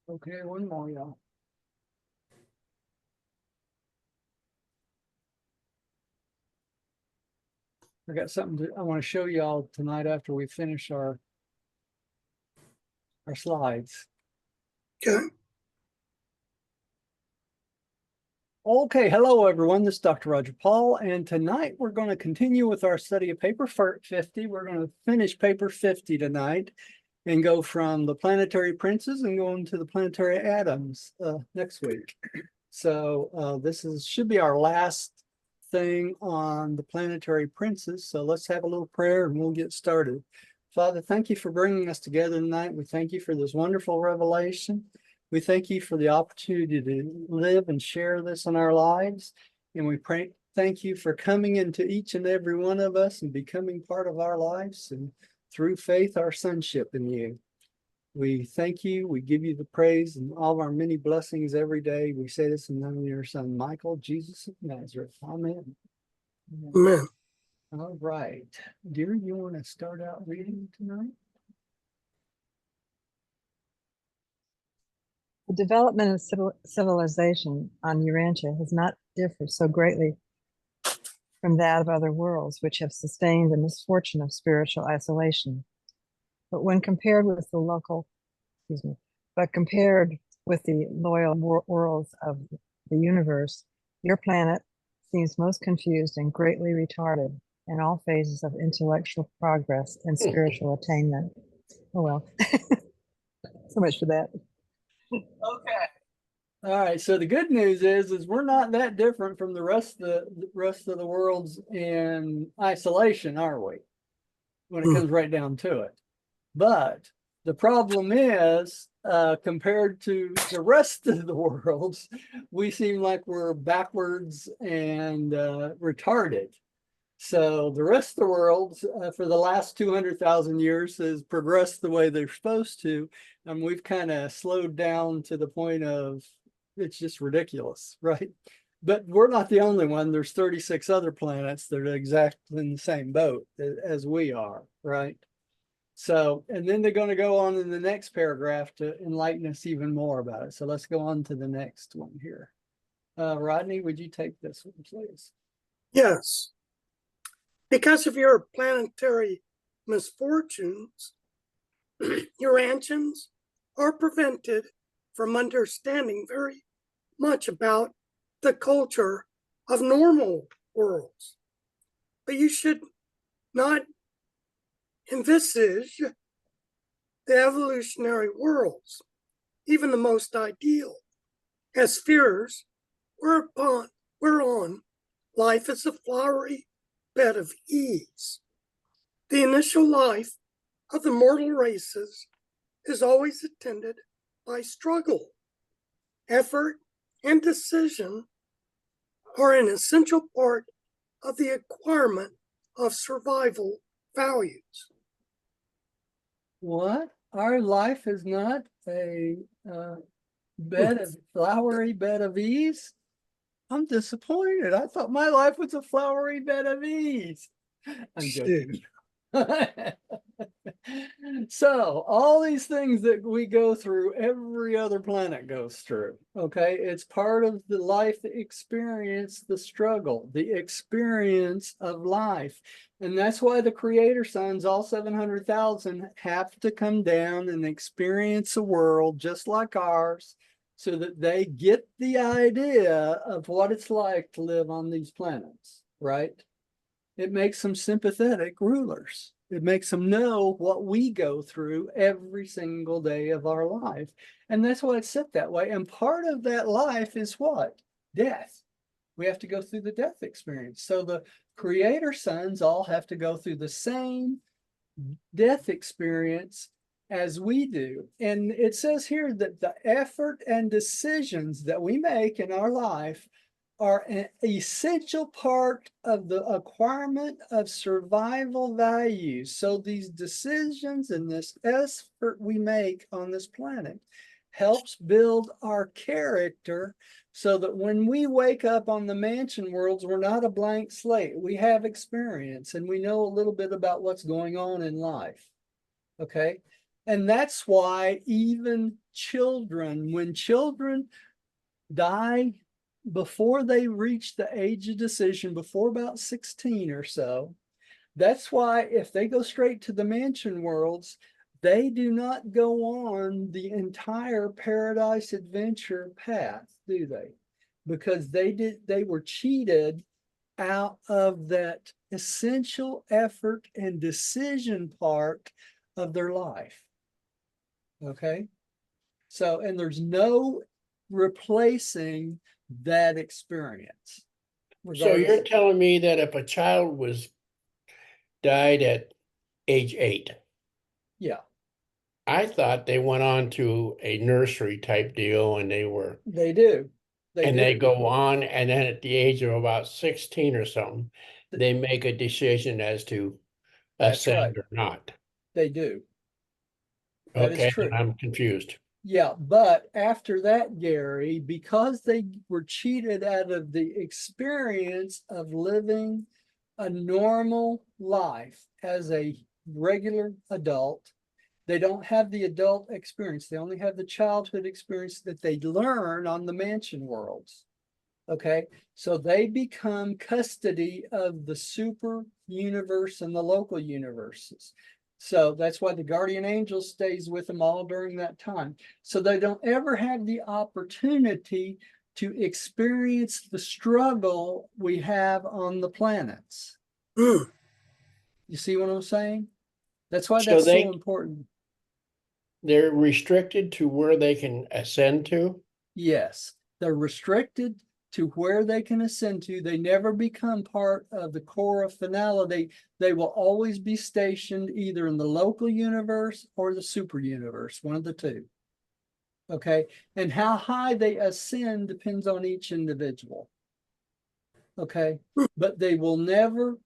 Okay, one more, y'all. I got something I want to show y'all tonight after we finish our slides. Okay. Okay, hello everyone. This is Dr. Roger Paul, and tonight we're going to continue with our study of paper 50. We're going to finish paper 50 tonight and go from the planetary princes and go into the planetary atoms next week. So this should be our last thing on the planetary princes. So let's have a little prayer and we'll get started. Father, thank you for bringing us together tonight. We thank you for this wonderful revelation. We thank you for the opportunity to live and share this in our lives. And we thank you for coming into each and every one of us and becoming part of our lives, and through faith, our sonship in you. We thank you. We give you the praise and all of our many blessings every day. We say this in the name of your son, Michael, Jesus of Nazareth. Amen. Amen. All right. Dear, you want to start out reading tonight? The development of civilization on Urantia has not differed so greatly from that of other worlds, which have sustained the misfortune of spiritual isolation. But when compared with the compared with the loyal worlds of the universe, your planet seems most confused and greatly retarded in all phases of intellectual progress and spiritual attainment. Oh well, so much for that. Okay. All right. So the good news is we're not that different from the rest of the worlds in isolation, are we? When it comes right down to it. But the problem is, compared to the rest of the worlds, we seem like we're backwards and retarded. So the rest of the world, for the last 200,000 years, has progressed the way they're supposed to. And we've kind of slowed down to the point of it's just ridiculous, right? But we're not the only one. There's 36 other planets that are exactly in the same boat as we are, right? So, and then they're going to go on in the next paragraph to enlighten us even more about it. So let's go on to the next one here. Rodney, would you take this one, please? Yes. Because of your planetary misfortunes, Urantians are prevented from understanding very much about the culture of normal worlds. But you should not envisage the evolutionary worlds, even the most ideal, as spheres whereon life is a flowery bed of ease. The initial life of the mortal races is always attended by struggle. Effort and decision are an essential part of the acquirement of survival values. What? Our life is not a flowery bed of ease? I'm disappointed. I thought my life was a flowery bed of ease. I'm joking. So all these things that we go through, every other planet goes through. Okay, it's part of the life experience, the struggle, the experience of life. And that's why the creator sons, all 700,000, have to come down and experience a world just like ours, so that they get the idea of what it's like to live on these planets, right? It makes them sympathetic rulers. It makes them know what we go through every single day of our life. And that's why it's set that way. And part of that life is what? Death. We have to go through the death experience. So the creator sons all have to go through the same death experience as we do. And it says here that the effort and decisions that we make in our life are an essential part of the acquirement of survival values. So these decisions and this effort we make on this planet helps build our character, so that when we wake up on the mansion worlds, we're not a blank slate. We have experience and we know a little bit about what's going on in life. Okay. And that's why even children, when children die before they reach the age of decision, before about 16 or so, that's why if they go straight to the mansion worlds, they do not go on the entire paradise adventure path, do they? Because they were cheated out of that essential effort and decision part of their life. Okay. So, and there's no replacing that experience. So you're Regardless. telling me that if a child died at age 8, Yeah, I thought they went on to a nursery type deal and they do. they Do. go on, and then at the age of about 16 or something, they make a decision as to That's right. ascend or not. They do. That is Okay, true. I'm confused. Yeah, but after that, Gary, because they were cheated out of the experience of living a normal life as a regular adult, they don't have the adult experience. They only have the childhood experience that they learn on the mansion worlds. Okay, so they become custody of the super universe and the local universes. So that's why the guardian angel stays with them all during that time. So they don't ever have the opportunity to experience the struggle we have on the planets. Mm. You see what I'm saying? That's why So that's so important. they're restricted to where they can ascend to? Yes, they're restricted to where they can ascend to. They never become part of the core of finality. They will always be stationed either in the local universe or the super universe, one of the two. Okay, and how high they ascend depends on each individual. Okay, but they will never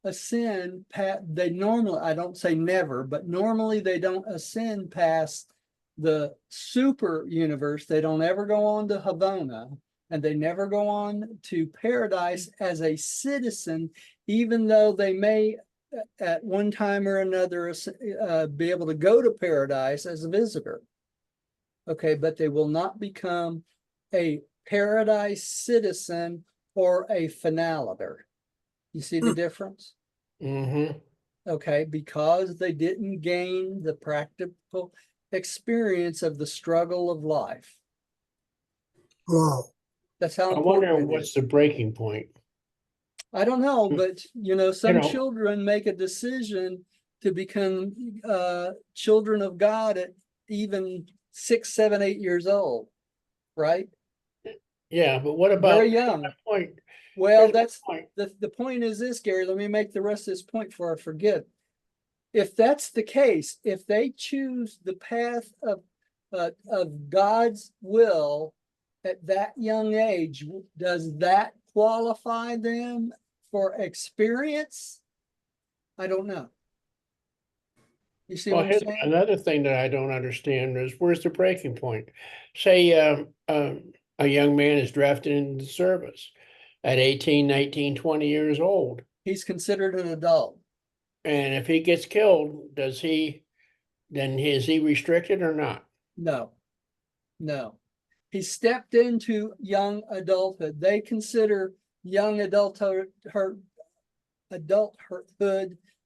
ascend past, they normally, I don't say never, but normally they don't ascend past the super universe. They don't ever go on to Havana, and they never go on to paradise as a citizen, even though they may at one time or another be able to go to paradise as a visitor. Okay, but they will not become a paradise citizen or a finaliter. You see the difference? Mm-hmm. Okay, because they didn't gain the practical experience of the struggle of life. Wow. That's how I wonder important it what's is. the breaking point. I don't know, but some know. children make a decision to become children of God at even 6, 7, 8 years old, right? Yeah, but what Very about young. point? Well, Here's my that's point. the point is this, Gary. Let me make the rest of this point before I forget. If that's the case, if they choose the path of God's will at that young age, does that qualify them for experience? I don't know. You see Well, what I'm here's saying? another thing that I don't understand is where's the breaking point? Say a young man is drafted into the service at 18, 19, 20 years old. He's considered an adult. And if he gets killed, then is he restricted or not? No, no. He stepped into young adulthood. They consider young adulthood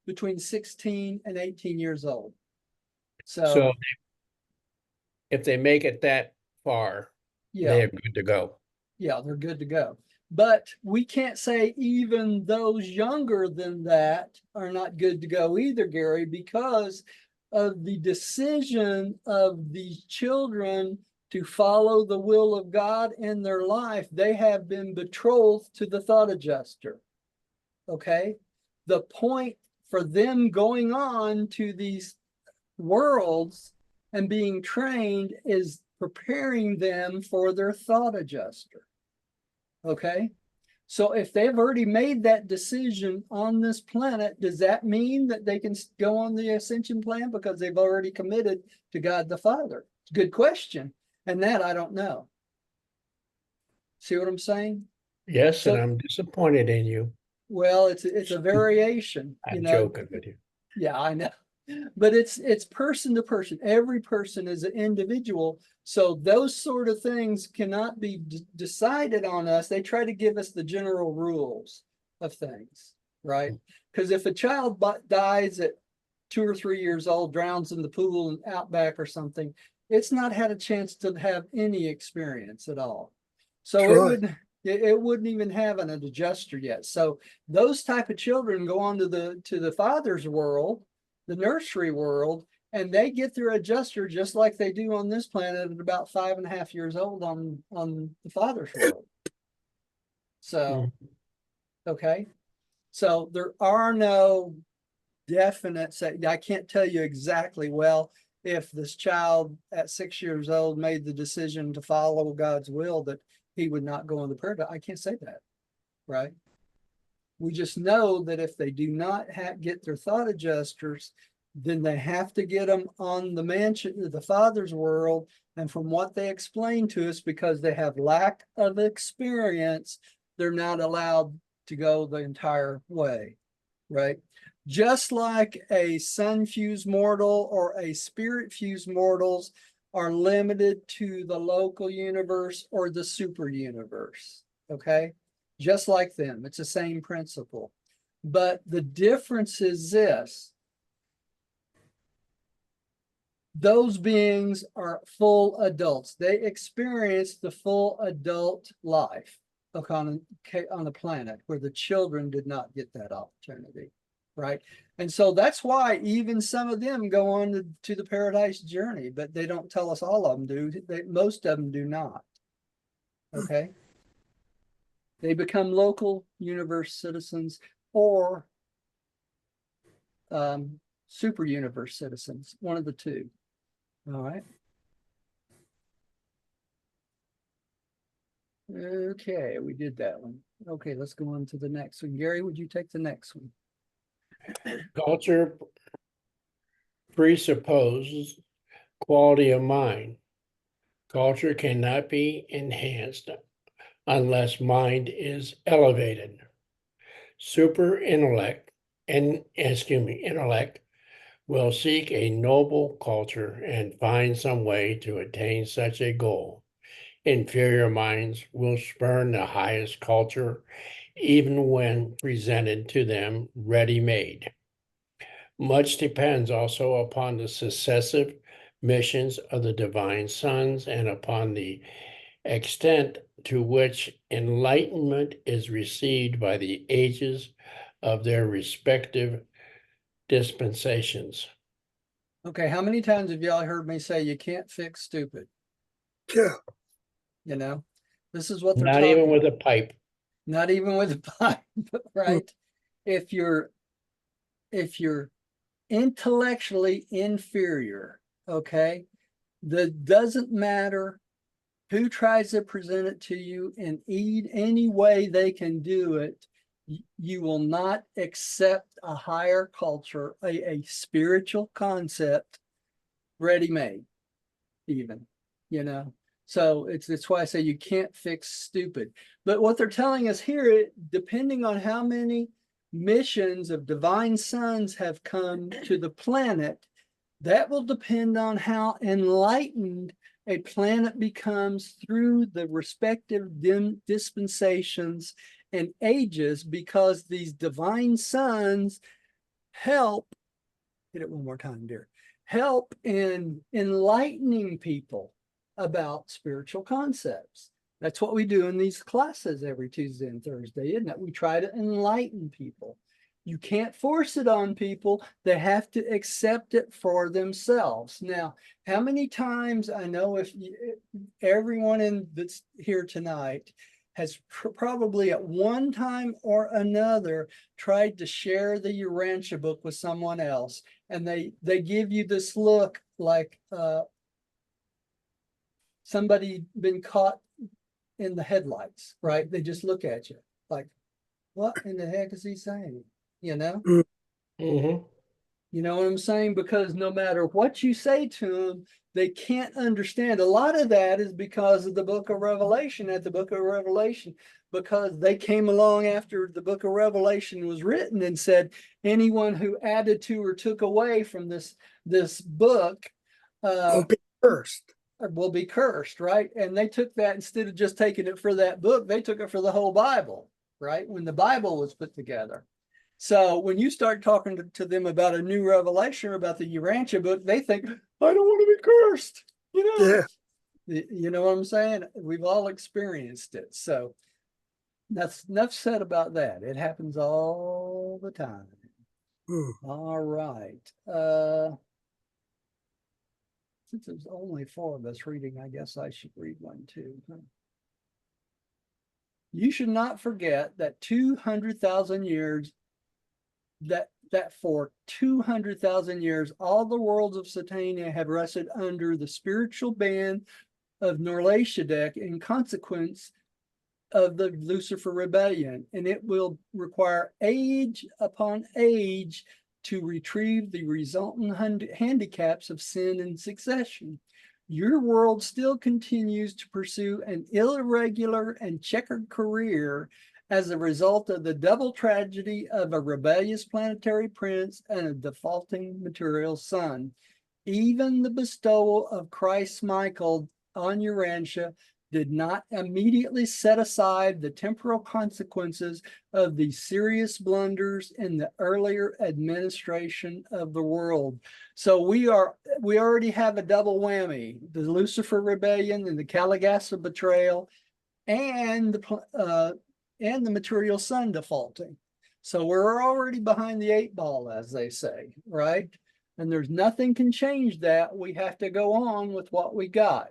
between 16 and 18 years old. So So, if they make it that far, yeah, they're good to go. yeah, they're good to go. But we can't say even those younger than that are not good to go either, Gary, because of the decision of these children to follow the will of God in their life. They have been betrothed to the thought adjuster. Okay. The point for them going on to these worlds and being trained is preparing them for their thought adjuster. Okay. So if they've already made that decision on this planet, does that mean that they can go on the ascension plan because they've already committed to God the Father? Good question. And that I don't know. See what I'm saying? Yes, and So, I'm disappointed in you. well, it's a variation, I'm joking with you. Yeah, I know. But it's person to person. Every person is an individual. So those sort of things cannot be decided on us. They try to give us the general rules of things, right? Because if a child dies at 2 or 3 years old, drowns in the pool and outback or something, it's not had a chance to have any experience at all. So it wouldn't even have an adjuster yet. So those type of children go on to the father's world, the nursery world, and they get their adjuster just like they do on this planet at about 5.5 years old on the father's world. So, okay. So there are no definite say. I can't tell you exactly, well, if this child at 6 years old made the decision to follow God's will, that he would not go on the prayer. I can't say that, right? We just know that if they do not get their thought adjusters, then they have to get them on the mansion, the father's world. And from what they explain to us, because they have lack of experience, they're not allowed to go the entire way, right? Just like a sun-fused mortal or a spirit-fused mortals are limited to the local universe or the super universe, okay? Just like them, it's the same principle. But the difference is this: those beings are full adults. They experience the full adult life on a planet where the children did not get that opportunity, right? And so that's why even some of them go on to the paradise journey, but they don't tell us all of them do. Most of them do not, okay? They become local universe citizens or super universe citizens, one of the two. All right. Okay, we did that one. Okay, let's go on to the next one. Gary, would you take the next one? Culture presupposes quality of mind. Culture cannot be enhanced unless mind is elevated. Super intellect intellect will seek a noble culture and find some way to attain such a goal. Inferior minds will spurn the highest culture, even when presented to them ready-made. Much depends also upon the successive missions of the divine sons and upon the extent to which enlightenment is received by the ages of their respective dispensations. Okay, how many times have y'all heard me say you can't fix stupid? Yeah. You know, this is what they're Not talking even with a about. pipe. Not even with a pipe, right? If you're intellectually inferior, okay, that doesn't matter who tries to present it to you in any way they can do it. You will not accept a higher culture, a spiritual concept, ready-made, even, you know. So it's why I say you can't fix stupid. But what they're telling us here, depending on how many missions of divine sons have come to the planet, that will depend on how enlightened a planet becomes through the respective dispensations and ages, because these divine sons help, hit it one more time, dear, help in enlightening people about spiritual concepts. That's what we do in these classes every Tuesday and Thursday, isn't it? We try to enlighten people. You can't force it on people. They have to accept it for themselves. Now, how many times, I know if everyone that's here tonight has probably at one time or another tried to share the Urantia book with someone else, and they give you this look like somebody been caught in the headlights, right? They just look at you like, what in the heck is he saying? You know? Mm-hmm. You know what I'm saying? Because no matter what you say to them, they can't understand. A lot of that is because of the book of Revelation, because they came along after the book of Revelation was written and said, anyone who added to or took away from this book Won't be cursed. will be cursed, right? And they took that, instead of just taking it for that book, they took it for the whole Bible, right? When the Bible was put together. So when you start talking to them about a new revelation or about the Urantia book, they think, I don't want to be cursed. Yeah. You know what I'm saying? We've all experienced it. So that's enough said about that. It happens all the time. All right. Since there's only 4 of us reading, I guess I should read one too. You should not forget that 200,000 years, that for 200,000 years, all the worlds of Satania have rested under the spiritual ban of Norlashadek in consequence of the Lucifer rebellion, and it will require age upon age to retrieve the resultant handicaps of sin and succession. Your world still continues to pursue an irregular and checkered career as a result of the double tragedy of a rebellious planetary prince and a defaulting material sun. Even the bestowal of Christ Michael on Urantia did not immediately set aside the temporal consequences of these serious blunders in the earlier administration of the world. So we already have a double whammy: the Lucifer rebellion and the Calagassa betrayal, and the material sun defaulting. So we're already behind the 8 ball, as they say, right? And there's nothing can change that. We have to go on with what we got.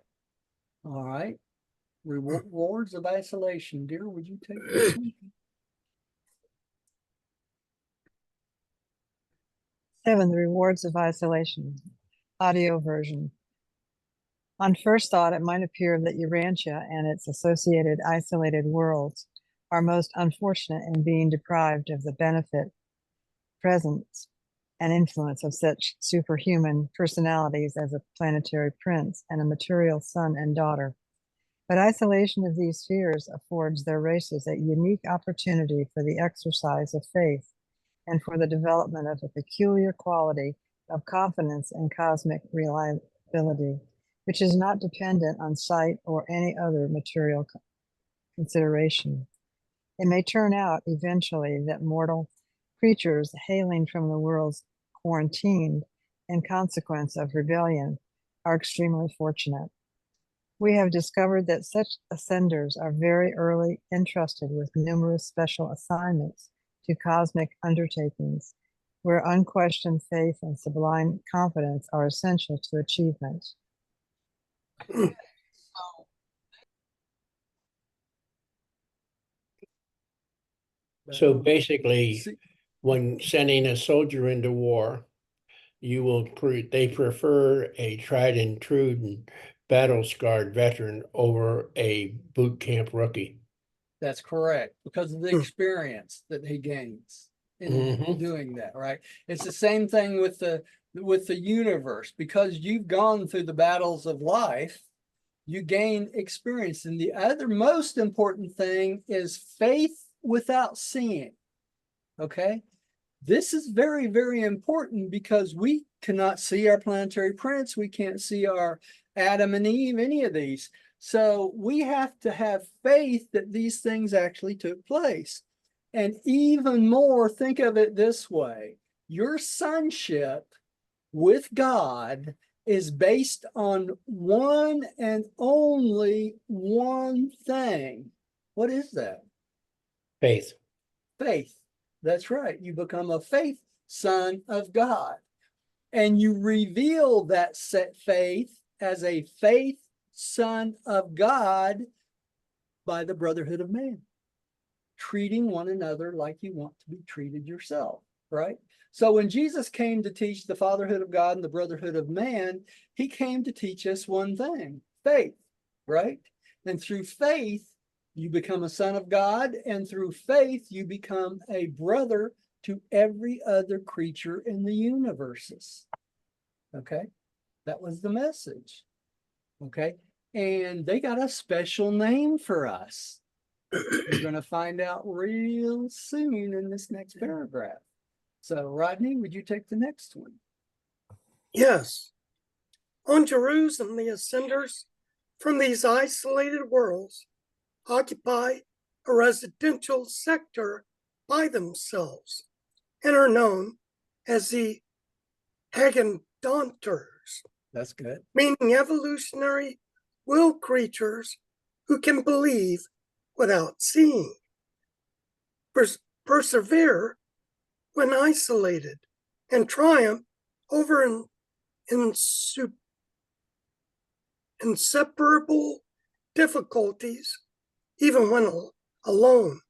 All right. Rewards of isolation. Dear, would you take this one? 7, the rewards of isolation, audio version. On first thought, it might appear that Urantia and its associated isolated worlds are most unfortunate in being deprived of the benefit, presence, and influence of such superhuman personalities as a planetary prince and a material son and daughter. But isolation of these spheres affords their races a unique opportunity for the exercise of faith and for the development of a peculiar quality of confidence in cosmic reliability, which is not dependent on sight or any other material consideration. It may turn out eventually that mortal creatures hailing from the worlds quarantined in consequence of rebellion are extremely fortunate. We have discovered that such ascenders are very early entrusted with numerous special assignments to cosmic undertakings, where unquestioned faith and sublime confidence are essential to achievement. So basically, when sending a soldier into war, they prefer a tried and true and battle-scarred veteran over a boot camp rookie. That's correct, because of the experience that he gains in doing that, right? It's the same thing with the universe. Because you've gone through the battles of life, you gain experience. And the other most important thing is faith without seeing. Okay. This is very, very important, because we cannot see our planetary prince. We can't see our Adam and Eve, any of these. So we have to have faith that these things actually took place. And even more, think of it this way: your sonship with God is based on one and only one thing. What is that? Faith. Faith. That's right. You become a faith son of God. And you reveal that set faith as a faith son of God by the brotherhood of man, treating one another like you want to be treated yourself, right? So when Jesus came to teach the fatherhood of God and the brotherhood of man, he came to teach us one thing: faith, right? And through faith, you become a son of God, and through faith, you become a brother to every other creature in the universes. Okay, that was the message. Okay, and they got a special name for us. You're going to find out real soon in this next paragraph. So, Rodney, would you take the next one? Yes. On Jerusalem, the ascenders from these isolated worlds occupy a residential sector by themselves and are known as the Agendonters, That's good. meaning evolutionary will creatures who can believe without seeing, persevere when isolated, and triumph over inseparable difficulties, even when alone.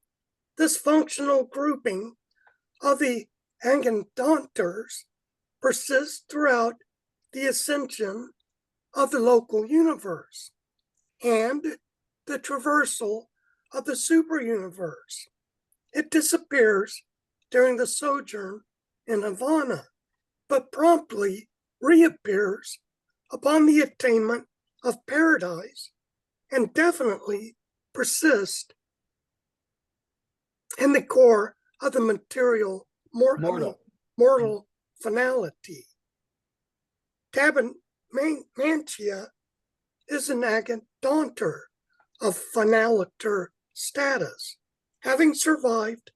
This functional grouping of the Agendonters persists throughout the ascension of the local universe and the traversal of the super-universe. It disappears during the sojourn in Havana, but promptly reappears upon the attainment of paradise and definitely persists in the core of the material mortal finality. Tabermantia is an Agendonter of finaliter status, having survived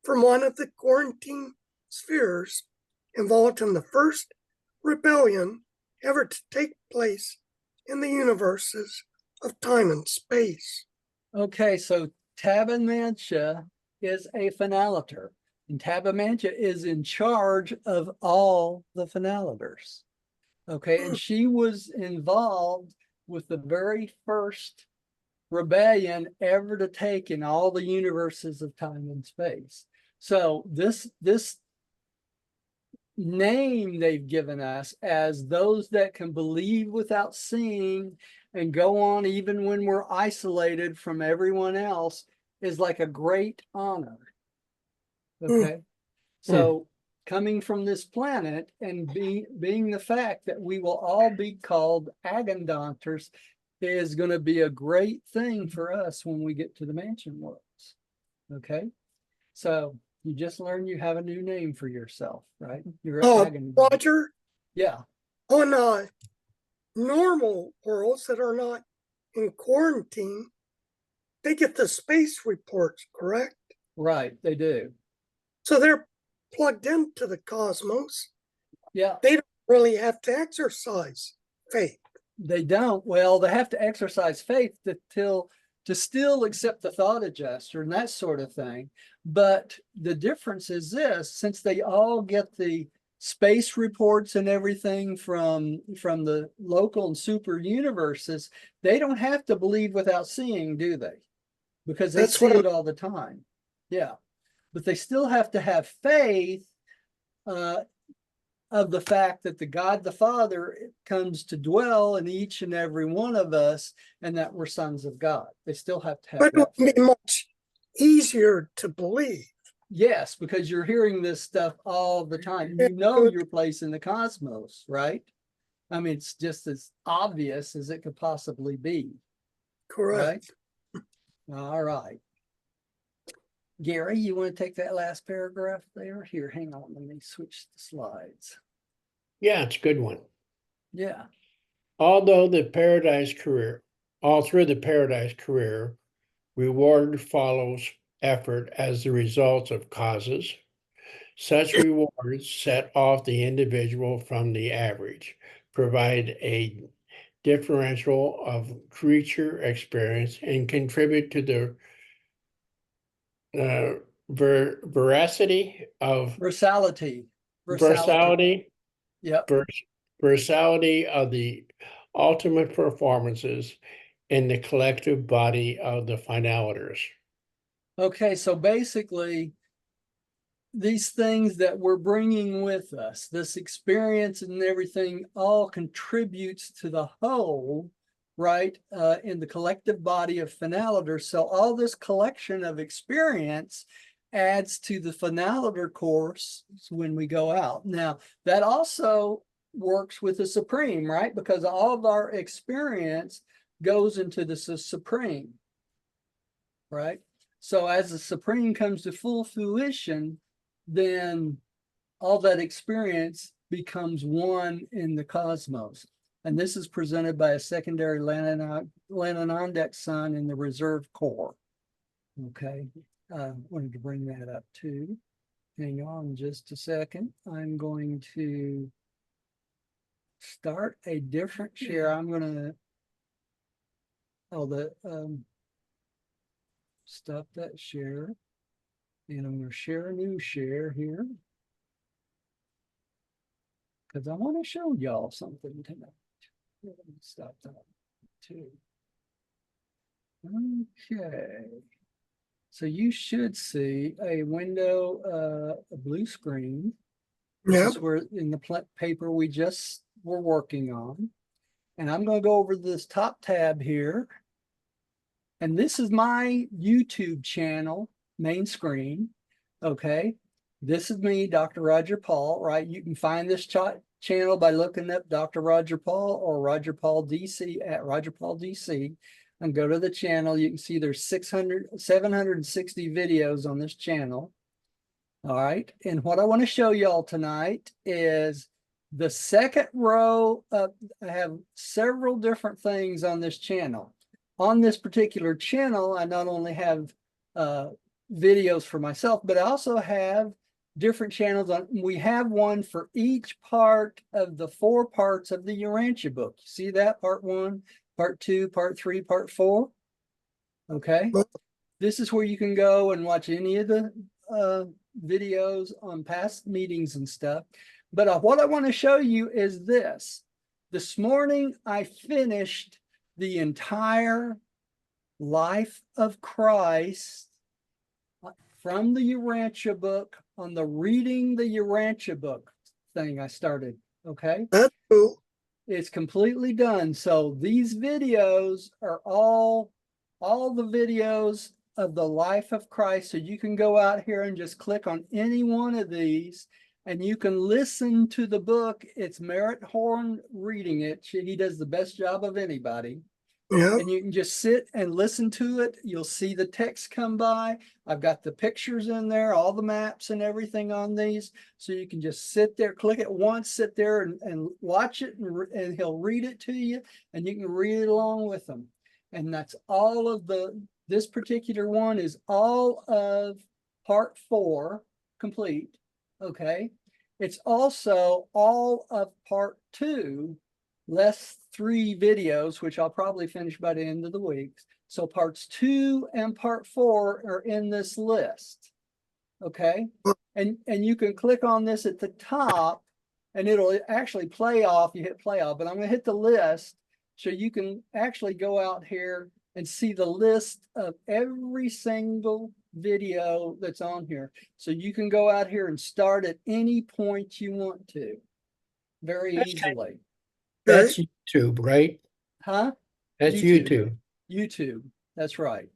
from one of the quarantine spheres involved in the first rebellion ever to take place in the universes of time and space. Okay, so Tabermantia is a finaliter, and Tabermantia is in charge of all the finaliters. Okay, and she was involved with the very first rebellion ever to take in all the universes of time and space. So this name they've given us as those that can believe without seeing and go on even when we're isolated from everyone else is like a great honor. Okay, so coming from this planet and being the fact that we will all be called Agendonters is going to be a great thing for us when we get to the mansion worlds. Okay, so you just learned you have a new name for yourself, right? You're Roger? Yeah. On normal worlds that are not in quarantine, they get the space reports, correct? Right, they do. So they're plugged into the cosmos. Yeah. They don't really have to exercise faith. They don't. Well, they have to exercise faith to still accept the thought adjuster and that sort of thing. But the difference is this: since they all get the space reports and everything from the local and super universes, they don't have to believe without seeing, do they? Because they see it all the time. Yeah, but they still have to have faith of the fact that the God the Father comes to dwell in each and every one of us, and that we're sons of God. They still have to have but that. It would be much easier to believe. Yes, because you're hearing this stuff all the time. You know your place in the cosmos, right? I mean, it's just as obvious as it could possibly be. Correct. Right? All right. Gary, you want to take that last paragraph there? Here, hang on. Let me switch the slides. Yeah, it's a good one. Yeah. All through the paradise career, reward follows effort as the result of causes. Such rewards set off the individual from the average, provide a differential of creature experience, and contribute to the veracity of Versality. Yep. Versality of the ultimate performances in the collective body of the finaliters. Okay, so basically, these things that we're bringing with us, this experience and everything, all contributes to the whole, right, in the collective body of finaliters. So all this collection of experience adds to the finaliter course when we go out. Now, that also works with the Supreme, right? Because all of our experience goes into the Supreme, right? So as the Supreme comes to full fruition, then all that experience becomes one in the cosmos. And this is presented by a secondary Lanonondex sun in the reserve core. Okay, wanted to bring that up too. Hang on just a second. I'm going to start a different share. I'm going to, stop that share. And I'm going to share a new share here, because I want to show y'all something tonight. Stop that too. Okay. So you should see a window, a blue screen. This Yeah. is where in the paper we just were working on. And I'm going to go over this top tab here. And this is my YouTube channel, main screen. Okay. This is me, Dr. Roger Paul, right? You can find this channel by looking up Dr. Roger Paul or Roger Paul DC at Roger Paul DC. And go to the channel. You can see there's 760 videos on this channel. All right. And what I want to show y'all tonight is the second row of, I have several different things on this channel. On this particular channel, I not only have videos for myself, but I also have different channels on. We have one for each part of the 4 parts of the Urantia book. You see that? Part 1, part 2, part 3, part 4. Okay. This is where you can go and watch any of the videos on past meetings and stuff. But what I want to show you is this. This morning, I finished the entire life of Christ from the Urantia book on the reading the Urantia book thing I started. Okay. That's cool. It's completely done. So these videos are all the videos of the life of Christ. So you can go out here and just click on any one of these and you can listen to the book. It's Merritt Horn reading it. He does the best job of anybody. Yeah. And you can just sit and listen to it. You'll see the text come by. I've got the pictures in there, all the maps and everything on these. So you can just sit there, click it once, sit there and watch it, and he'll read it to you, and you can read it along with him. And that's all of this particular one is all of part 4 complete. Okay. It's also all of part 2, less 3 videos, which I'll probably finish by the end of the week. So parts 2 and part 4 are in this list. Okay. And you can click on this at the top and it'll actually play off. You hit play off, but I'm going to hit the list so you can actually go out here and see the list of every single video that's on here. So you can go out here and start at any point you want to very easily. That's YouTube, right? Huh? That's YouTube. YouTube. That's right.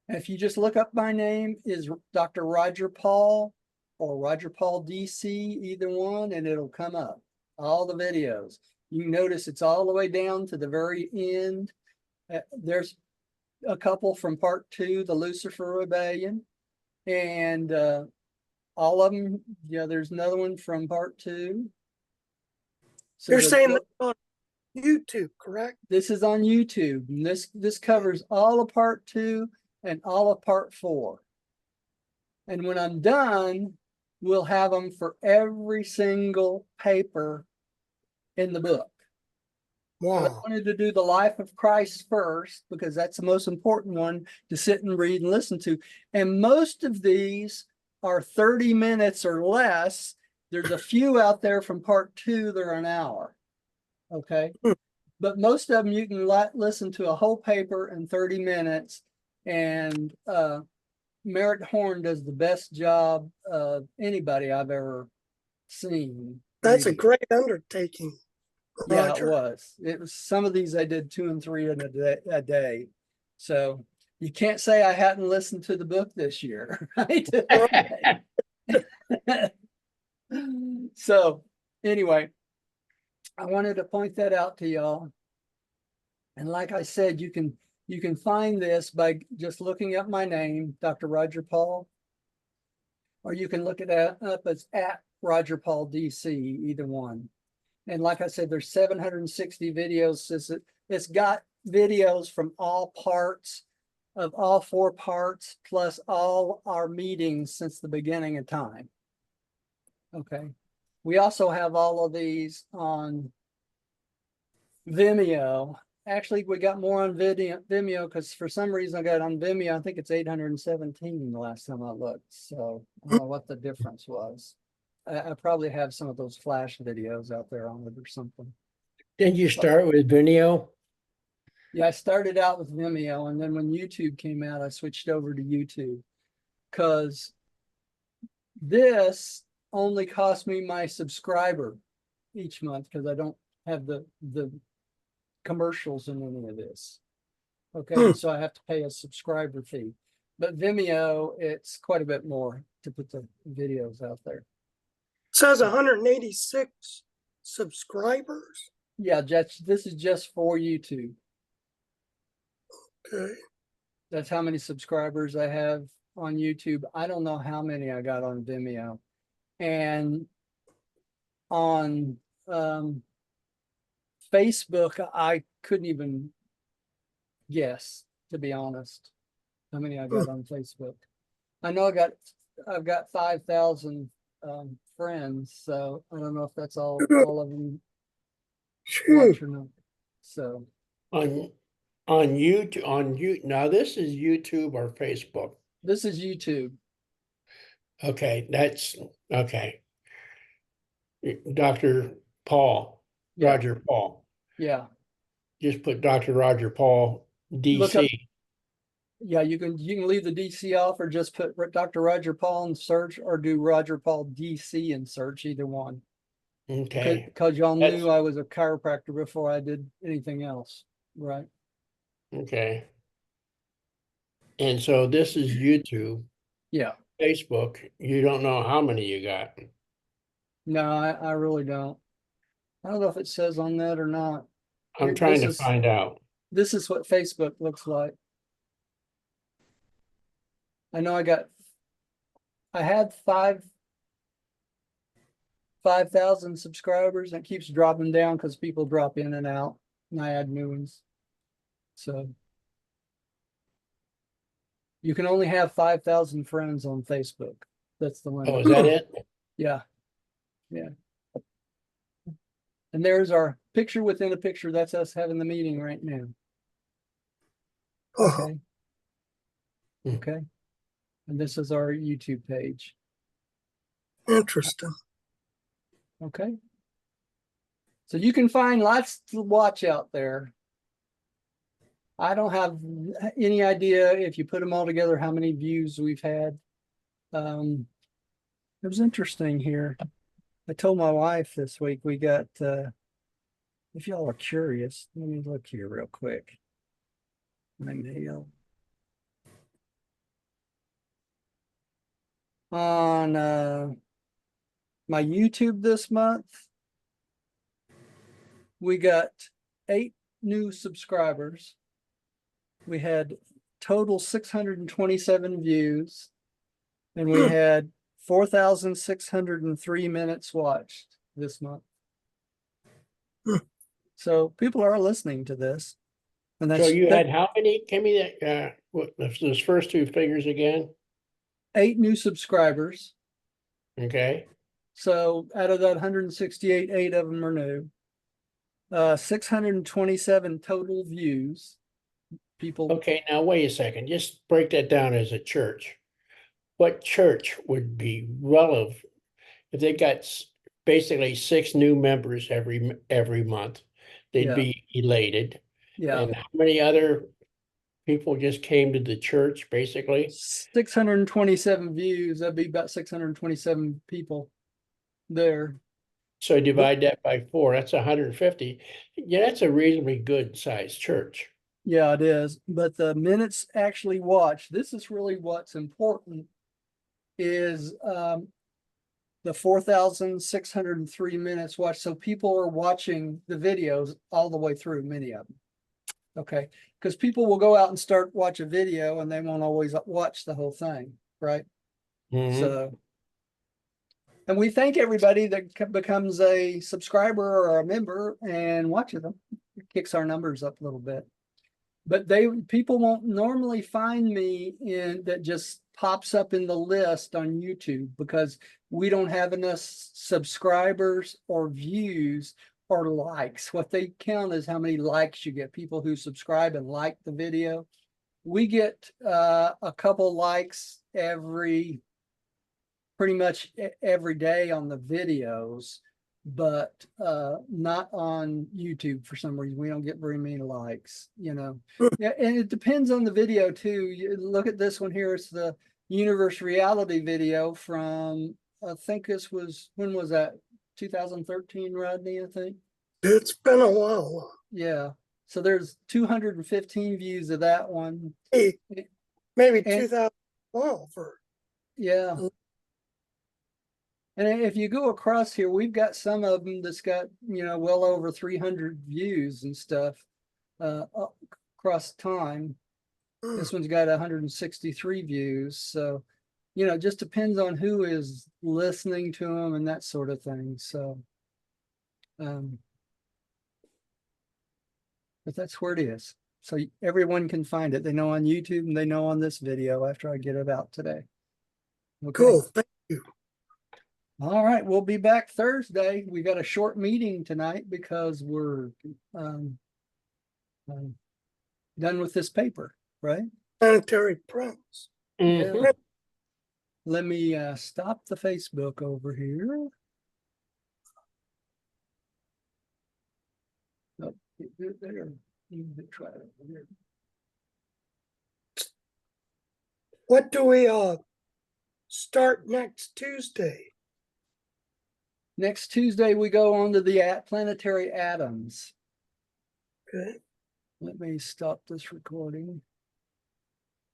And if you just look up my name is Dr. Roger Paul or Roger Paul DC, either one, and it'll come up. All the videos. You can notice it's all the way down to the very end. There's a couple from part 2, the Lucifer Rebellion. And all of them, yeah, there's another one from part 2. So You're saying that on YouTube, correct? This is on YouTube. And this covers all of part 2 and all of part 4. And when I'm done, we'll have them for every single paper in the book. Wow. But I wanted to do the life of Christ first because that's the most important one to sit and read and listen to. And most of these are 30 minutes or less. There's a few out there from part 2 that are an hour. Okay. But most of them you can listen to a whole paper in 30 minutes. And Merritt Horn does the best job of anybody I've ever seen. That's a great undertaking. Yeah, Roger. it was. It was some of these I did 2 and 3 in a day. So You can't say I hadn't listened to the book this year, right? So anyway, I wanted to point that out to y'all. And like I said, you can find this by just looking up my name, Dr. Roger Paul, or you can look it up as at Roger Paul DC, either one. And like I said, there's 760 videos. It's got videos from all parts of all 4 parts, plus all our meetings since the beginning of time. Okay. We also have all of these on Vimeo. Actually, we got more on Vimeo because for some reason I got on Vimeo. I think it's 817 the last time I looked. So I don't know what the difference was. I probably have some of those flash videos out there on it or something. Did you start with Vimeo? Yeah, I started out with Vimeo, and then when YouTube came out, I switched over to YouTube because this only cost me my subscriber each month because I don't have the commercials in any of this. Okay, so I have to pay a subscriber fee. But Vimeo, it's quite a bit more to put the videos out there. It says 186 subscribers. Yeah, this is just for YouTube. Okay. That's how many subscribers I have on YouTube. I don't know how many I got on Vimeo. And on Facebook, I couldn't even guess, to be honest, how many I got on Facebook. I know I've got 5,000 friends, so I don't know if that's all of them watch or not. So On YouTube, now this is YouTube or Facebook. this is YouTube. Okay, that's okay. Dr. Paul, Yeah. Roger Paul. Yeah. Just put Dr. Roger Paul Look up- DC. Yeah, you can leave the DC off or just put Dr. Roger Paul in search or do Roger Paul DC in search, either one. Okay. Because y'all That's- knew I was a chiropractor before I did anything else, right? Okay. And so this is YouTube, Yeah. Facebook. You don't know how many you got. No, I really don't. I don't know if it says on that or not. I'm Here, trying this to is- find out. This is what Facebook looks like. I know I had 5,000 subscribers, and it keeps dropping down because people drop in and out and I add new ones. So you can only have 5,000 friends on Facebook. That's the Oh, limit. is that it? Yeah. Yeah. And there's our picture within a picture. That's us having the meeting right now. Oh, Okay. Hmm. Okay. And this is our YouTube page. interesting. Okay. So you can find lots to watch out there. I don't have any idea if you put them all together how many views we've had. It was interesting here. I told my wife this week we got if y'all are curious, let me look here real quick. My mail. On my YouTube this month, we got 8 new subscribers. We had total 627 views, and we had 4,603 minutes watched this month. So people are listening to this. And So you had how many? Give me that, those first 2 figures again. 8 new subscribers. Okay. So out of that 168, 8 of them are new. 627 total views. People. Okay, now wait a second. Just break that down as a church. What church would be relevant if they got basically 6 new members every month? They'd Yeah. be elated. Yeah. And how many other people just came to the church, basically? 627 views. That'd be about 627 people there. So divide that by 4, that's 150. Yeah, that's a reasonably good sized church. Yeah, it is. But the minutes actually watched, this is really what's important, is the 4,603 minutes watched. So people are watching the videos all the way through, many of them. Okay. Because people will go out and start watch a video and they won't always watch the whole thing, right? Mhm. So, and we thank everybody that becomes a subscriber or a member and watches them. It kicks our numbers up a little bit. But people won't normally find me in that just pops up in the list on YouTube because we don't have enough subscribers or views or likes. What they count is how many likes you get, people who subscribe and like the video. We get a couple likes pretty much every day on the videos, but not on YouTube for some reason. We don't get very many likes, you know. Yeah, and it depends on the video too. You look at this one here. It's the universe reality video from, I think this was, when was that? 2013, Rodney, I think. It's been a while. Yeah. So there's 215 views of that one. Hey, maybe And 2012 or yeah. And if you go across here, we've got some of them that's got, you know, well over 300 views and stuff across time. This one's got 163 views. So, you know, it just depends on who is listening to them and that sort of thing. So, but that's where it is. So everyone can find it. They know on YouTube and they know on this video after I get it out today. Okay. cool. Thank you. All right, we'll be back Thursday. We got a short meeting tonight because we're done with this paper, right? Planetary prints. Mhm. Yeah. Let me stop the Facebook over here. Oh, there. Try it over here. What do we start next Tuesday? Next Tuesday, we go on to the planetary atoms. Okay. Let me stop this recording.